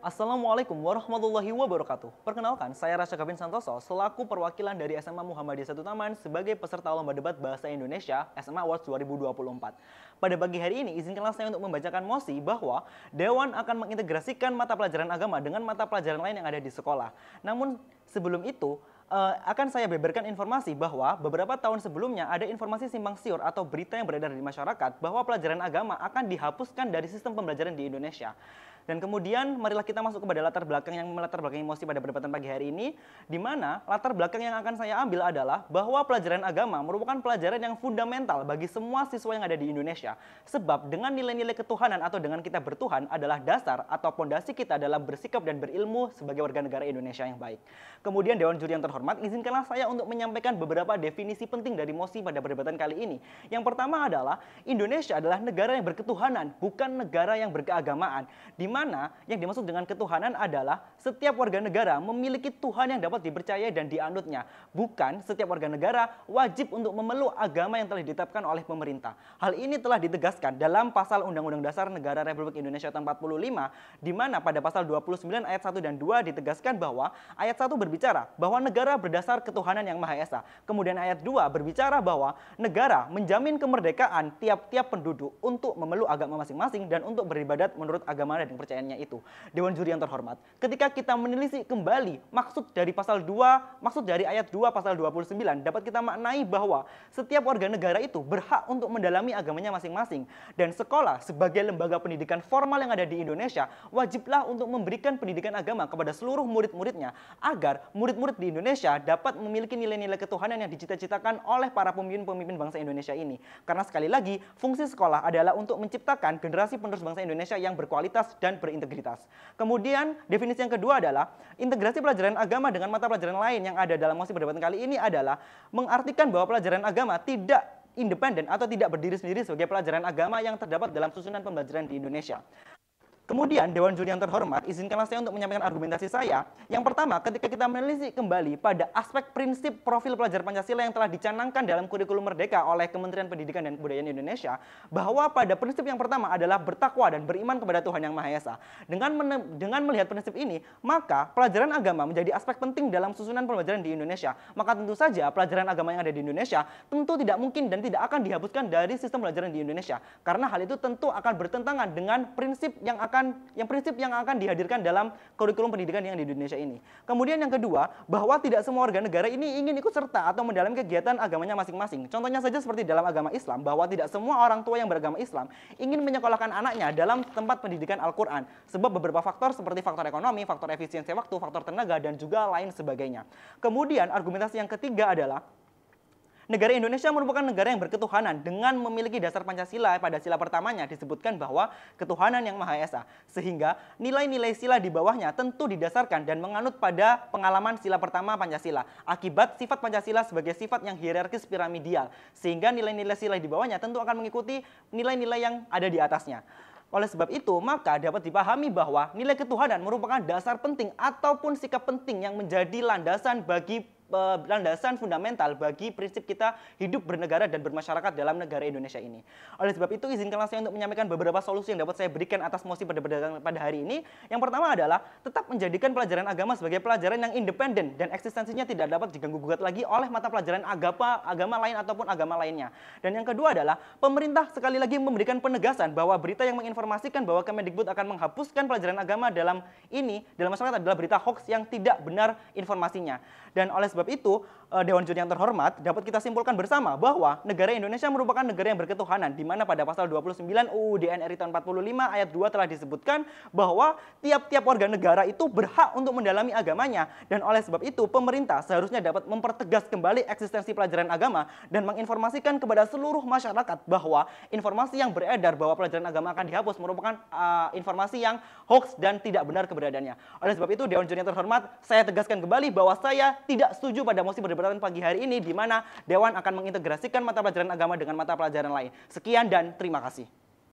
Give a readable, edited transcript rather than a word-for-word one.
Assalamualaikum warahmatullahi wabarakatuh. Perkenalkan, saya Rasya Gavin Santoso selaku perwakilan dari SMA Muhammadiyah Satu Taman sebagai peserta Lomba Debat Bahasa Indonesia SMA Awards 2024. Pada pagi hari ini, izinkanlah saya untuk membacakan mosi bahwa Dewan akan mengintegrasikan mata pelajaran agama dengan mata pelajaran lain yang ada di sekolah. Namun sebelum itu, akan saya beberkan informasi bahwa beberapa tahun sebelumnya ada informasi simpang siur atau berita yang beredar di masyarakat bahwa pelajaran agama akan dihapuskan dari sistem pembelajaran di Indonesia. Dan kemudian marilah kita masuk kepada latar belakang yang melatar belakangi emosi pada perdebatan pagi hari ini, di mana latar belakang yang akan saya ambil adalah bahwa pelajaran agama merupakan pelajaran yang fundamental bagi semua siswa yang ada di Indonesia. Sebab dengan nilai-nilai ketuhanan atau dengan kita bertuhan adalah dasar atau pondasi kita dalam bersikap dan berilmu sebagai warga negara Indonesia yang baik. Kemudian Dewan Juri yang terhormat, izinkanlah saya untuk menyampaikan beberapa definisi penting dari mosi pada perdebatan kali ini. Yang pertama adalah Indonesia adalah negara yang berketuhanan, bukan negara yang berkeagamaan. Di mana yang dimaksud dengan ketuhanan adalah setiap warga negara memiliki Tuhan yang dapat dipercaya dan dianutnya. Bukan setiap warga negara wajib untuk memeluk agama yang telah ditetapkan oleh pemerintah. Hal ini telah ditegaskan dalam pasal Undang-Undang Dasar Negara Republik Indonesia tahun 45, di mana pada pasal 29 ayat 1 dan 2 ditegaskan bahwa ayat 1 berbicara bahwa negara berdasar ketuhanan yang Maha Esa. Kemudian ayat 2 berbicara bahwa negara menjamin kemerdekaan tiap-tiap penduduk untuk memeluk agama masing-masing dan untuk beribadat menurut agama dan kepercayaannya itu. Dewan Juri yang terhormat, ketika kita menelisik kembali maksud dari pasal 2, maksud dari ayat 2 pasal 29, dapat kita maknai bahwa setiap warga negara itu berhak untuk mendalami agamanya masing-masing. Dan sekolah sebagai lembaga pendidikan formal yang ada di Indonesia wajiblah untuk memberikan pendidikan agama kepada seluruh murid-muridnya agar murid-murid di Indonesia dapat memiliki nilai-nilai ketuhanan yang dicita-citakan oleh para pemimpin-pemimpin bangsa Indonesia ini. Karena sekali lagi, fungsi sekolah adalah untuk menciptakan generasi penerus bangsa Indonesia yang berkualitas dan berintegritas. Kemudian definisi yang kedua adalah integrasi pelajaran agama dengan mata pelajaran lain yang ada dalam mosi perdebatan kali ini adalah mengartikan bahwa pelajaran agama tidak independen atau tidak berdiri sendiri sebagai pelajaran agama yang terdapat dalam susunan pembelajaran di Indonesia. Kemudian Dewan Juri yang terhormat, izinkanlah saya untuk menyampaikan argumentasi saya. Yang pertama, ketika kita menelisik kembali pada aspek prinsip profil pelajar Pancasila yang telah dicanangkan dalam kurikulum Merdeka oleh Kementerian Pendidikan dan Kebudayaan Indonesia, bahwa pada prinsip yang pertama adalah bertakwa dan beriman kepada Tuhan Yang Maha Esa. Dengan melihat prinsip ini, maka pelajaran agama menjadi aspek penting dalam susunan pembelajaran di Indonesia. Maka tentu saja pelajaran agama yang ada di Indonesia tentu tidak mungkin dan tidak akan dihapuskan dari sistem pelajaran di Indonesia. Karena hal itu tentu akan bertentangan dengan prinsip yang akan dihadirkan dalam kurikulum pendidikan yang di Indonesia ini. Kemudian yang kedua, bahwa tidak semua warga negara ini ingin ikut serta atau mendalami kegiatan agamanya masing-masing. Contohnya saja seperti dalam agama Islam, bahwa tidak semua orang tua yang beragama Islam ingin menyekolahkan anaknya dalam tempat pendidikan Al-Quran. Sebab beberapa faktor seperti faktor ekonomi, faktor efisiensi waktu, faktor tenaga, dan juga lain sebagainya. Kemudian argumentasi yang ketiga adalah negara Indonesia merupakan negara yang berketuhanan dengan memiliki dasar Pancasila. Pada sila pertamanya disebutkan bahwa ketuhanan yang Maha Esa. Sehingga nilai-nilai sila di bawahnya tentu didasarkan dan menganut pada pengalaman sila pertama Pancasila. Akibat sifat Pancasila sebagai sifat yang hierarkis piramidal. Sehingga nilai-nilai sila di bawahnya tentu akan mengikuti nilai-nilai yang ada di atasnya. Oleh sebab itu, maka dapat dipahami bahwa nilai ketuhanan merupakan dasar penting ataupun sikap penting yang menjadi landasan fundamental bagi prinsip kita hidup bernegara dan bermasyarakat dalam negara Indonesia ini. Oleh sebab itu, izinkanlah saya untuk menyampaikan beberapa solusi yang dapat saya berikan atas mosi pada hari ini. Yang pertama adalah tetap menjadikan pelajaran agama sebagai pelajaran yang independen dan eksistensinya tidak dapat diganggu-gugat lagi oleh mata pelajaran agama lain ataupun agama lainnya. Dan yang kedua adalah pemerintah sekali lagi memberikan penegasan bahwa berita yang menginformasikan bahwa Kemendikbud akan menghapuskan pelajaran agama dalam masyarakat adalah berita hoax yang tidak benar informasinya. Dan oleh sebab itu, Dewan Juri yang terhormat, dapat kita simpulkan bersama bahwa negara Indonesia merupakan negara yang berketuhanan, di mana pada pasal 29 UUD NRI tahun 45 ayat 2 telah disebutkan bahwa tiap-tiap warga negara itu berhak untuk mendalami agamanya. Dan oleh sebab itu, pemerintah seharusnya dapat mempertegas kembali eksistensi pelajaran agama dan menginformasikan kepada seluruh masyarakat bahwa informasi yang beredar bahwa pelajaran agama akan dihapus merupakan informasi yang hoax dan tidak benar keberadaannya. Oleh sebab itu, Dewan Juri yang terhormat, saya tegaskan kembali bahwa saya tidak setuju pada mosi perdebatan pagi hari ini di mana Dewan akan mengintegrasikan mata pelajaran agama dengan mata pelajaran lain. Sekian dan terima kasih.